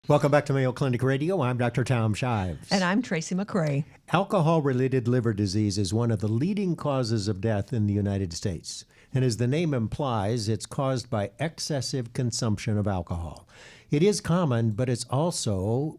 Welcome back to Mayo Clinic Radio. I'm Dr. Tom Shives. And I'm Tracy McRae. Alcohol-related liver disease is one of the leading causes of death in the United States. And as the name implies, it's caused by excessive consumption of alcohol. It is common, but it's also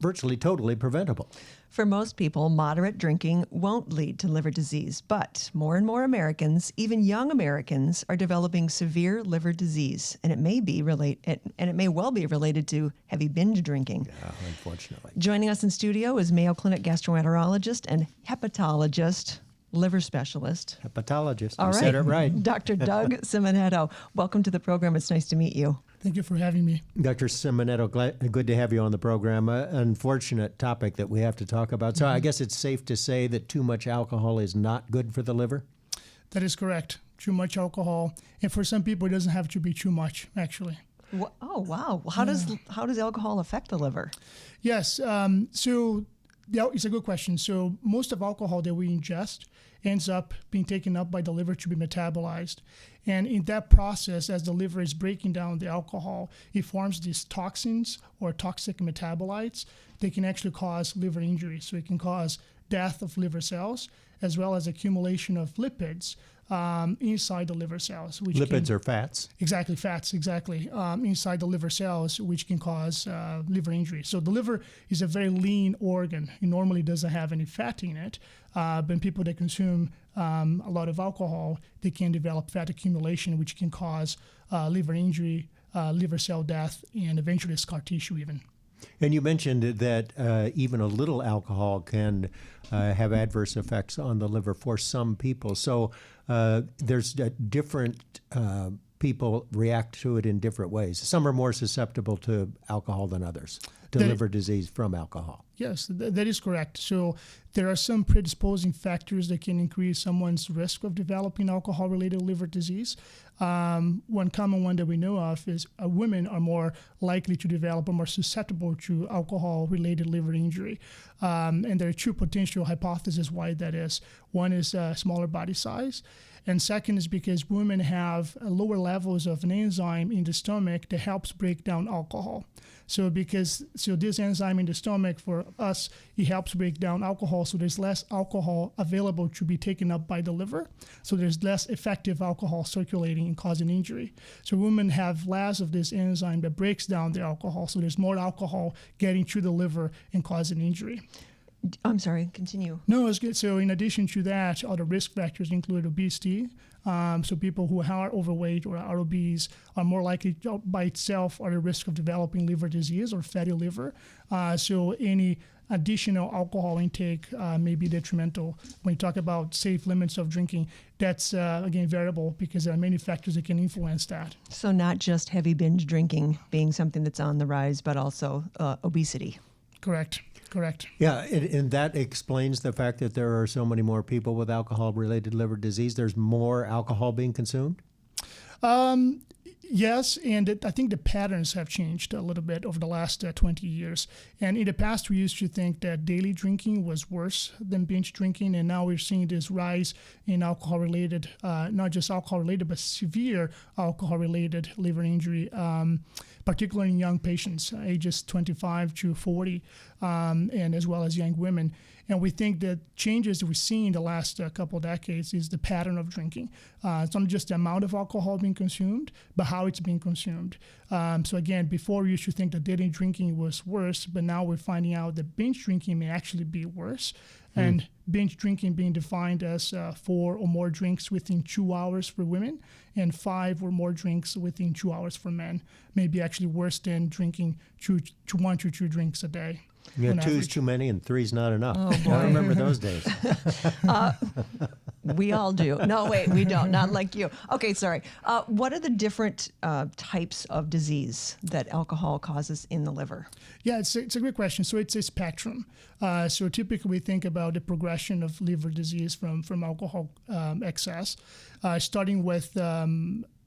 virtually totally preventable. For most people, moderate drinking won't lead to liver disease, but more and more Americans, even young Americans, are developing severe liver disease, and it may well be related to heavy binge drinking. Yeah, unfortunately. Joining us in studio is Mayo Clinic gastroenterologist and hepatologist, liver specialist. Hepatologist. All You right. said it right. Dr. Doug Simonetto. Welcome to the program. It's nice to meet you. Thank you for having me. Dr. Simonetto, good to have you on the program. Unfortunate topic that we have to talk about. So I guess it's safe to say that too much alcohol is not good for the liver? That is correct. Too much alcohol. And for some people, it doesn't have to be too much, actually. Oh, wow. How does alcohol affect the liver? Yes. It's a good question. So most of alcohol that we ingest ends up being taken up by the liver to be metabolized. And in that process, as the liver is breaking down the alcohol, it forms these toxins or toxic metabolites. They can actually cause liver injury. So it can cause death of liver cells as well as accumulation of lipids inside the liver cells. Lipids are fats? Exactly, fats, exactly, inside the liver cells, which can cause liver injury. So the liver is a very lean organ. It normally doesn't have any fat in it, but people that consume a lot of alcohol, they can develop fat accumulation, which can cause liver injury, liver cell death, and eventually scar tissue even. And you mentioned that even a little alcohol can have adverse effects on the liver for some people. So there's different people react to it in different ways. Some are more susceptible to alcohol than others, to liver disease from alcohol. Yes, that is correct. So there are some predisposing factors that can increase someone's risk of developing alcohol-related liver disease. One common one that we know of is women are more likely to develop or more susceptible to alcohol-related liver injury. And there are two potential hypotheses why that is. One is smaller body size. And second is because women have lower levels of an enzyme in the stomach that helps break down alcohol. So this enzyme in the stomach for us, it helps break down alcohol, so there's less alcohol available to be taken up by the liver. So there's less effective alcohol circulating and causing injury. So women have less of this enzyme that breaks down the alcohol, so there's more alcohol getting to the liver and causing injury. I'm sorry, continue. No, it's good. So in addition to that, other risk factors include obesity. So people who are overweight or are obese are more likely by itself are at risk of developing liver disease or fatty liver. So any additional alcohol intake may be detrimental. When you talk about safe limits of drinking, that's, again, variable because there are many factors that can influence that. So not just heavy binge drinking being something that's on the rise, but also obesity. Correct. Yeah, and that explains the fact that there are so many more people with alcohol-related liver disease. There's more alcohol being consumed? Yes, and I think the patterns have changed a little bit over the last 20 years. And in the past, we used to think that daily drinking was worse than binge drinking, and now we're seeing this rise in alcohol-related, not just alcohol-related, but severe alcohol-related liver injury, particularly in young patients, ages 25 to 40, and as well as young women. And we think that changes that we've seen in the last couple of decades is the pattern of drinking. It's not just the amount of alcohol being consumed, but how it's being consumed. So again, before we used to think that daily drinking was worse, but now we're finding out that binge drinking may actually be worse. And binge drinking being defined as 4 or more drinks within 2 hours for women and 5 or more drinks within 2 hours for men may be actually worse than drinking 1 to 2 drinks a day. Yeah, 2's too many and 3's not enough. Oh, boy. I remember those days. We all do. No, wait, we don't. Not like you. Okay, sorry. What are the different types of disease that alcohol causes in the liver? Yeah, it's a great question. So it's a spectrum. So typically we think about the progression of liver disease from alcohol excess, starting with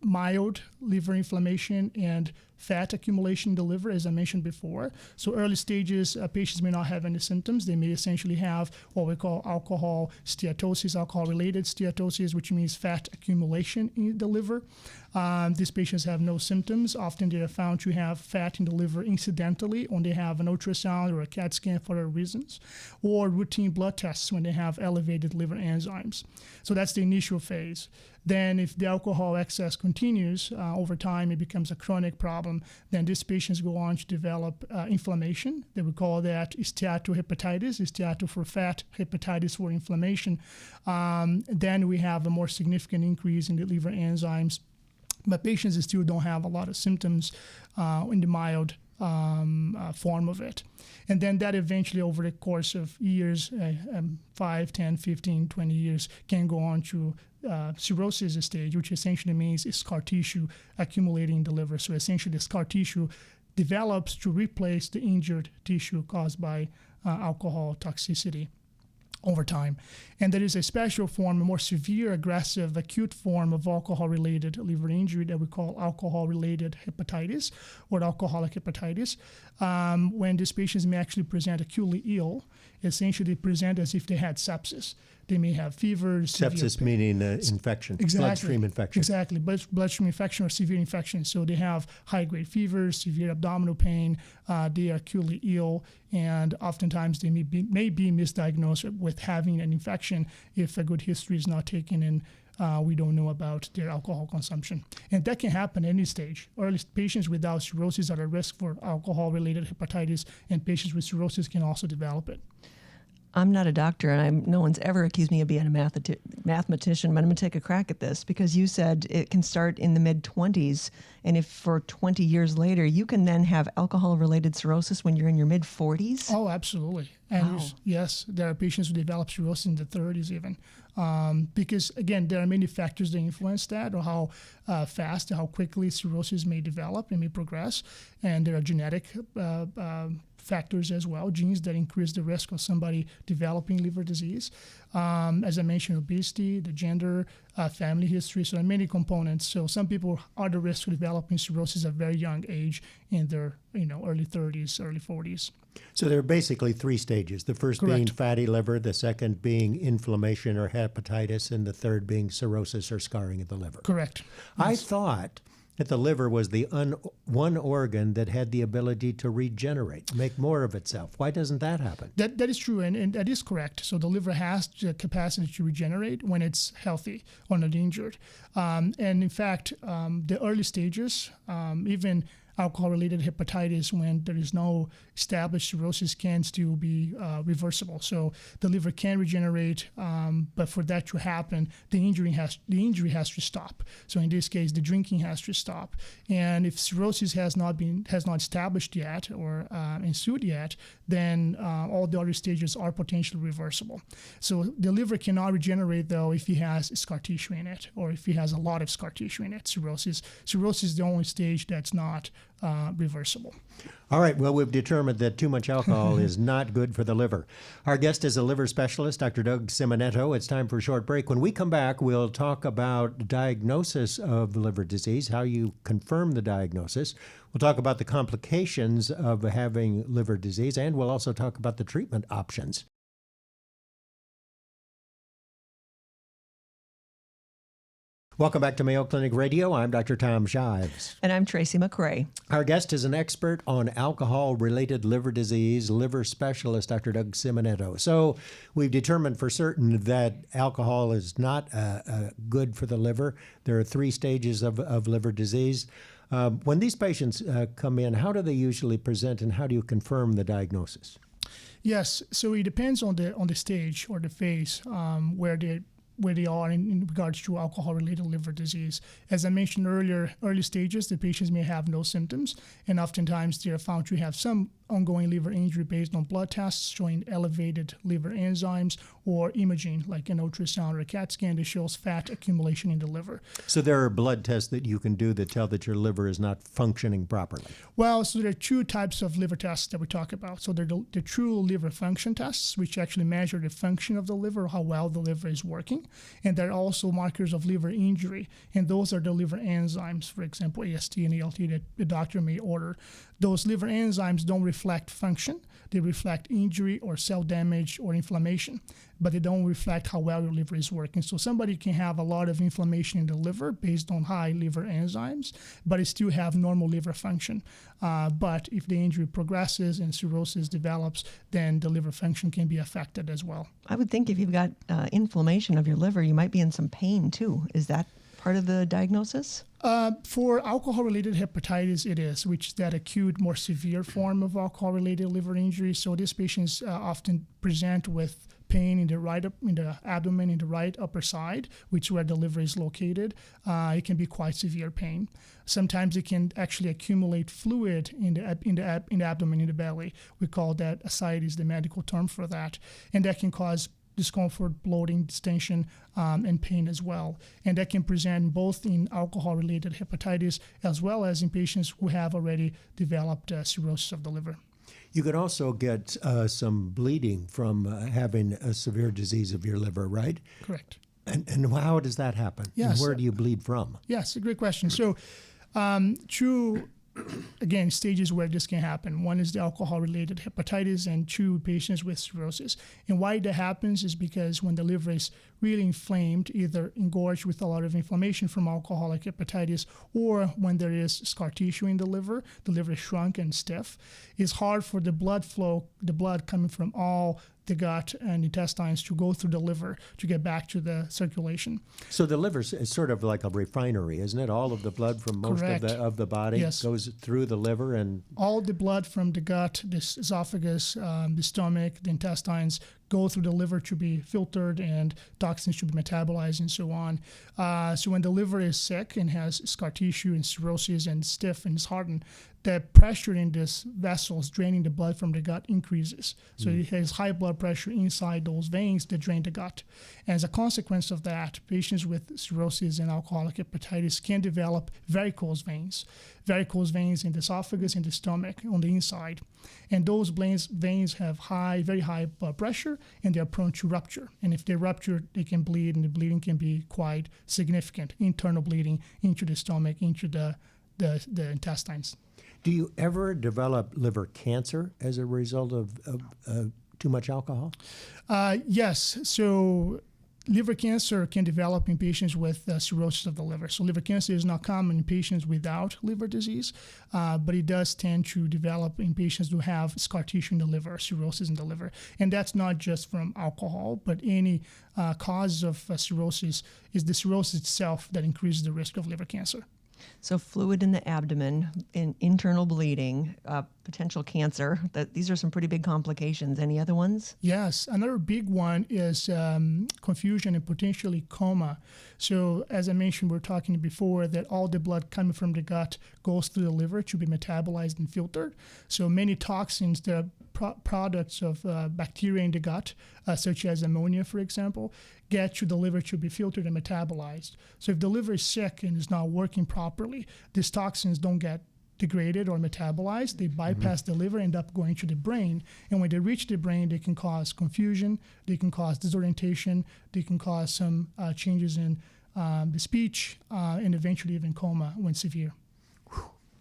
mild liver inflammation and fat accumulation in the liver, as I mentioned before. So early stages, patients may not have any symptoms. They may essentially have what we call alcohol steatosis, alcohol-related steatosis, which means fat accumulation in the liver. These patients have no symptoms. Often they are found to have fat in the liver incidentally when they have an ultrasound or a CAT scan for other reasons, or routine blood tests when they have elevated liver enzymes. So that's the initial phase. Then if the alcohol excess continues over time, it becomes a chronic problem. Then these patients go on to develop inflammation. They would call that steatohepatitis, steato for fat, hepatitis for inflammation. Then we have a more significant increase in the liver enzymes. But patients still don't have a lot of symptoms in the mild form of it. And then that eventually over the course of years, 5, 10, 15, 20 years, can go on to cirrhosis stage, which essentially means scar tissue accumulating in the liver. So essentially the scar tissue develops to replace the injured tissue caused by alcohol toxicity over time. And there is a special form, a more severe, aggressive, acute form of alcohol-related liver injury that we call alcohol-related hepatitis or alcoholic hepatitis. When these patients may actually present acutely ill, essentially present as if they had sepsis. They may have fever. Sepsis meaning infection, exactly, bloodstream infection. Exactly, bloodstream infection or severe infection. So they have high-grade fever, severe abdominal pain. They are acutely ill, and oftentimes they may be misdiagnosed with having an infection if a good history is not taken and we don't know about their alcohol consumption. And that can happen at any stage. Early patients without cirrhosis are at risk for alcohol-related hepatitis, and patients with cirrhosis can also develop it. I'm not a doctor, and no one's ever accused me of being a mathematician, but I'm going to take a crack at this because you said it can start in the mid-20s, and if for 20 years later, you can then have alcohol-related cirrhosis when you're in your mid-40s? Oh, absolutely. And Wow. Yes, there are patients who develop cirrhosis in the 30s even. Because, again, there are many factors that influence that, or how fast, how quickly cirrhosis may develop and may progress. And there are genetic factors as well, genes that increase the risk of somebody developing liver disease. As I mentioned, obesity, the gender, family history, so there are many components. So some people are at risk of developing cirrhosis at a very young age in their early 30s, early 40s. So there are basically 3 stages. The first Correct. being fatty liver, the second being inflammation or hepatitis, and the third being cirrhosis or scarring of the liver. Correct. I thought that the liver was the one organ that had the ability to regenerate, make more of itself. Why doesn't that happen? That is true, and that is correct. So the liver has the capacity to regenerate when it's healthy or not injured. And in fact, the early stages, even alcohol-related hepatitis, when there is no established cirrhosis, can still be reversible. So the liver can regenerate, but for that to happen, the injury has to stop. So in this case, the drinking has to stop. And if cirrhosis has not established yet or ensued yet, then all the other stages are potentially reversible. So the liver cannot regenerate though if he has scar tissue in it, or if he has a lot of scar tissue in it. Cirrhosis is the only stage that's not reversible. All right, well, we've determined that too much alcohol is not good for the liver. Our guest is a liver specialist, Dr. Doug Simonetto. It's time for a short break. When we come back, we'll talk about diagnosis of liver disease, how you confirm the diagnosis. We'll talk about the complications of having liver disease, and we'll also talk about the treatment options. Welcome back to Mayo Clinic Radio. I'm Dr. Tom Shives. And I'm Tracy McRae. Our guest is an expert on alcohol-related liver disease, liver specialist, Dr. Doug Simonetto. So we've determined for certain that alcohol is not good for the liver. There are 3 stages of liver disease. When these patients come in, how do they usually present, and how do you confirm the diagnosis? Yes, so it depends on the stage or the phase where they are in regards to alcohol-related liver disease. As I mentioned earlier, early stages, the patients may have no symptoms, and oftentimes they are found to have some ongoing liver injury based on blood tests showing elevated liver enzymes, or imaging like an ultrasound or a CAT scan that shows fat accumulation in the liver. So there are blood tests that you can do that tell that your liver is not functioning properly. Well, so there are 2 types of liver tests that we talk about. So there are the true liver function tests, which actually measure the function of the liver, how well the liver is working. And there are also markers of liver injury, and those are the liver enzymes, for example, AST and ALT that the doctor may order. Those liver enzymes don't reflect function, they reflect injury or cell damage or inflammation, but they don't reflect how well your liver is working. So somebody can have a lot of inflammation in the liver based on high liver enzymes, but it still have normal liver function. But if the injury progresses and cirrhosis develops, then the liver function can be affected as well. I would think if you've got inflammation of your liver, you might be in some pain too. Is that part of the diagnosis? For alcohol-related hepatitis, it is, which is that acute, more severe form of alcohol-related liver injury. So these patients often present with pain in the abdomen, in the right upper side, which is where the liver is located. It can be quite severe pain. Sometimes it can actually accumulate fluid in the abdomen, in the belly. We call that ascites, the medical term for that, and that can cause discomfort, bloating, distension, and pain as well. And that can present both in alcohol-related hepatitis as well as in patients who have already developed cirrhosis of the liver. You could also get some bleeding from having a severe disease of your liver, right? Correct. And how does that happen? Yes. And where do you bleed from? Yes, a great question. So two, again, stages where this can happen. One is the alcohol-related hepatitis, and two, patients with cirrhosis. And why that happens is because when the liver is really inflamed, either engorged with a lot of inflammation from alcoholic hepatitis, or when there is scar tissue in the liver is shrunk and stiff, it's hard for the blood flow, the blood coming from all the gut and intestines to go through the liver to get back to the circulation. So the liver is sort of like a refinery, isn't it? All of the blood from most of the body goes through the liver, and all the blood from the gut, the esophagus, the stomach, the intestines go through the liver to be filtered, and toxins should be metabolized and so on. So when the liver is sick and has scar tissue and cirrhosis and stiff and is hardened, the pressure in these vessels draining the blood from the gut increases. So it has high blood pressure inside those veins that drain the gut. And as a consequence of that, patients with cirrhosis and alcoholic hepatitis can develop varicose veins in the esophagus and the stomach on the inside. And those veins have very high blood pressure, and they're prone to rupture. And if they rupture, they can bleed, and the bleeding can be quite significant, internal bleeding into the stomach, into the intestines. Do you ever develop liver cancer as a result of too much alcohol? Yes. So liver cancer can develop in patients with cirrhosis of the liver. So liver cancer is not common in patients without liver disease, but it does tend to develop in patients who have scar tissue in the liver, cirrhosis in the liver. And that's not just from alcohol, but any cause of cirrhosis is the cirrhosis itself that increases the risk of liver cancer. So fluid in the abdomen, internal bleeding, potential cancer. These are some pretty big complications. Any other ones? Yes. Another big one is confusion and potentially coma. So as I mentioned, we were talking before that all the blood coming from the gut goes through the liver to be metabolized and filtered. So many toxins that are products of bacteria in the gut, such as ammonia, for example, get to the liver to be filtered and metabolized. So if the liver is sick and is not working properly, these toxins don't get degraded or metabolized. They bypass the liver, end up going to the brain. And when they reach the brain, they can cause confusion, they can cause disorientation, they can cause some changes in the speech, and eventually even coma when severe.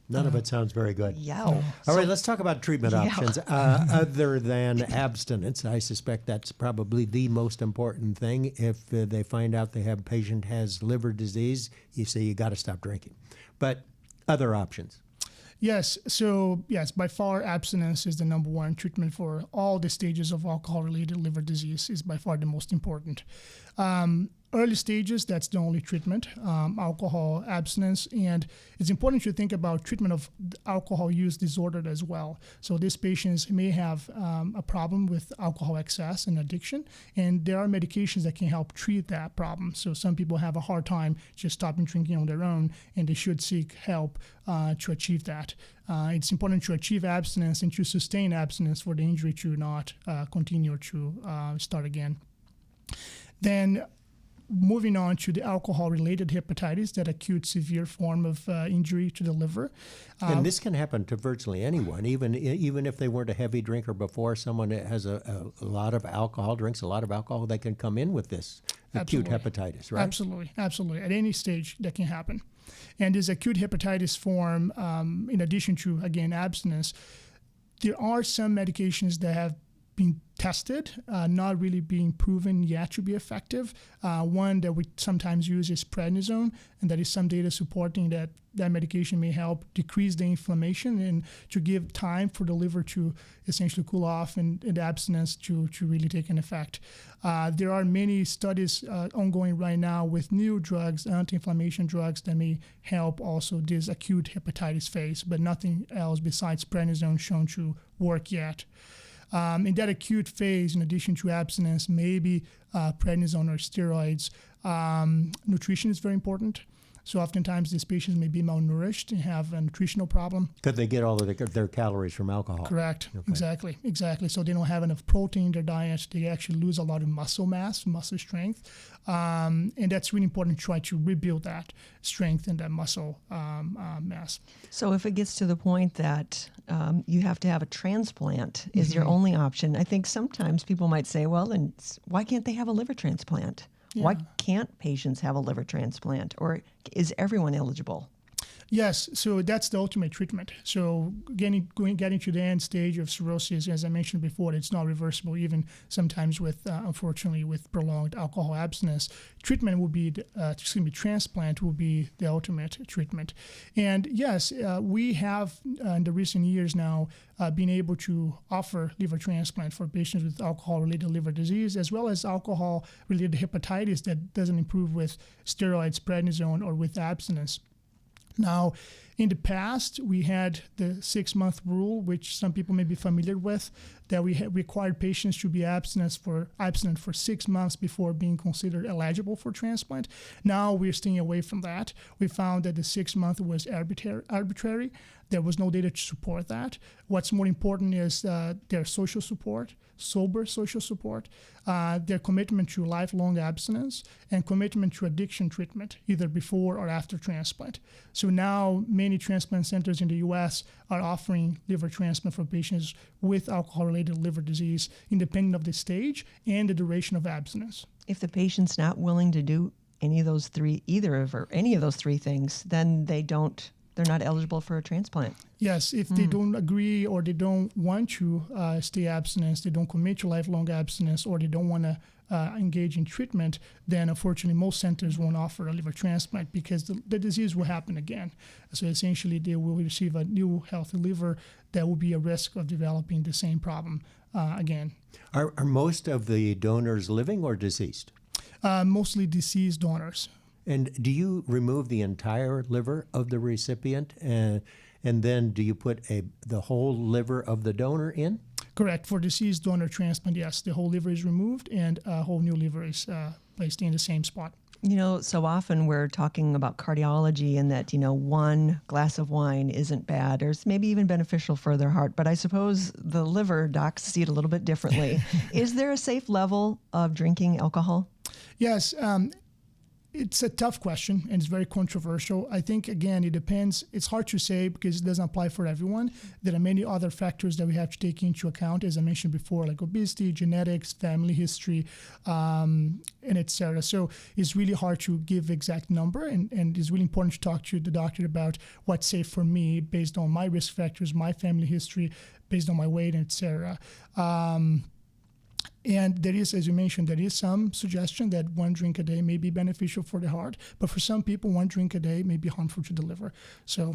None of it sounds very good. Yeah. All right, let's talk about treatment options. Other than abstinence, I suspect that's probably the most important thing. If they find out patient has liver disease, you say you got to stop drinking. But other options. Yes. So, yes, by far, abstinence is the number one treatment for all the stages of alcohol-related liver disease, is by far the most important. Early stages, that's the only treatment, alcohol abstinence. And it's important to think about treatment of alcohol use disorder as well. So these patients may have a problem with alcohol excess and addiction, and there are medications that can help treat that problem. So some people have a hard time just stopping drinking on their own, and they should seek help to achieve that. It's important to achieve abstinence and to sustain abstinence for the injury to not continue or to start again. Then moving on to the alcohol-related hepatitis, that acute severe form of injury to the liver. And this can happen to virtually anyone, even if they weren't a heavy drinker before. Someone that has a lot of alcohol, drinks a lot of alcohol, they can come in with this acute hepatitis, right? Absolutely. At any stage, that can happen. And this acute hepatitis form, in addition to, again, abstinence, There are some medications that have been tested, not really being proven yet to be effective. One that we sometimes use is prednisone, and there is some data supporting that that medication may help decrease the inflammation and to give time for the liver to essentially cool off and the abstinence to really take an effect. There are many studies ongoing right now with new drugs, anti-inflammation drugs that may help also this acute hepatitis phase, but nothing else besides prednisone shown to work yet. In that acute phase, in addition to abstinence, maybe prednisone or steroids, nutrition is very important. So oftentimes these patients may be malnourished and have a nutritional problem. Could they get all of their calories from alcohol? Correct. Okay. Exactly. So they don't have enough protein in their diet. They actually lose a lot of muscle mass, muscle strength. And that's really important to try to rebuild that strength and that muscle mass. So if it gets to the point that you have to have a transplant is your only option, I think sometimes people might say, well, then why can't they have a liver transplant? Yeah. Why can't patients have a liver transplant? Or is everyone eligible? Yes, so that's the ultimate treatment. So getting to the end stage of cirrhosis, as I mentioned before, it's not reversible, even sometimes with, unfortunately, with prolonged alcohol abstinence. Treatment will be, transplant will be the ultimate treatment. And yes, we have in the recent years now been able to offer liver transplant for patients with alcohol-related liver disease, as well as alcohol-related hepatitis that doesn't improve with steroids, prednisone, or with abstinence. Now, in the past, we had the 6-month rule, which some people may be familiar with, that we required patients to be abstinent for 6 months before being considered eligible for transplant. Now we're staying away from that. We found that the 6 month was arbitrary. There was no data to support that. What's more important is their social support, sober social support, their commitment to lifelong abstinence, and commitment to addiction treatment, either before or after transplant. So now many transplant centers in the U.S. are offering liver transplant for patients with alcohol-related liver disease, independent of the stage and the duration of abstinence. If the patient's not willing to do any of those three things, then they're not eligible for a transplant. Yes, if they don't agree or they don't want to stay abstinent, they don't commit to lifelong abstinence, or they don't want to engage in treatment, then unfortunately most centers won't offer a liver transplant because the disease will happen again. So essentially they will receive a new healthy liver that will be a risk of developing the same problem again. Are most of the donors living or deceased? Mostly deceased donors. And do you remove the entire liver of the recipient, and then do you put the whole liver of the donor in? Correct. For deceased donor transplant, yes, the whole liver is removed and a whole new liver is placed in the same spot. You know, so often we're talking about cardiology and that, one glass of wine isn't bad or it's maybe even beneficial for their heart. But I suppose the liver docs see it a little bit differently. Is there a safe level of drinking alcohol? Yes. It's a tough question and it's very controversial. I think, again, it depends. It's hard to say because it doesn't apply for everyone. There are many other factors that we have to take into account, as I mentioned before, like obesity, genetics, family history, and et cetera. So it's really hard to give exact number, and it's really important to talk to the doctor about what's safe for me based on my risk factors, my family history, based on my weight, and et cetera. And there is, as you mentioned, there is some suggestion that 1 drink a day may be beneficial for the heart, but for some people, 1 drink a day may be harmful to the liver. So,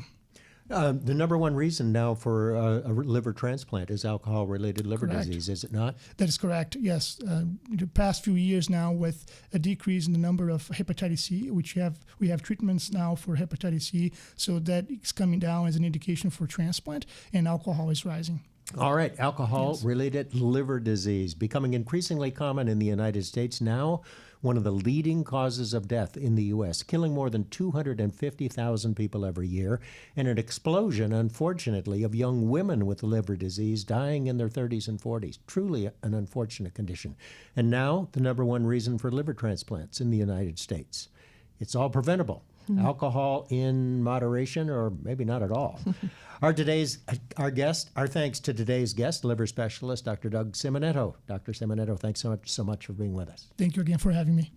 the number one reason now for a liver transplant is alcohol-related liver disease, is it not? That is correct, yes. In the past few years now, with a decrease in the number of hepatitis C, we have treatments now for hepatitis C, so that is coming down as an indication for transplant, and alcohol is rising. All right, alcohol-related liver disease becoming increasingly common in the United States now, one of the leading causes of death in the U.S., killing more than 250,000 people every year, and an explosion, unfortunately, of young women with liver disease dying in their 30s and 40s. Truly an unfortunate condition. And now, the number one reason for liver transplants in the United States. It's all preventable. Alcohol in moderation, or maybe not at all. Our thanks to today's guest, liver specialist, Dr. Doug Simonetto. Dr. Simonetto, thanks so much for being with us. Thank you again for having me.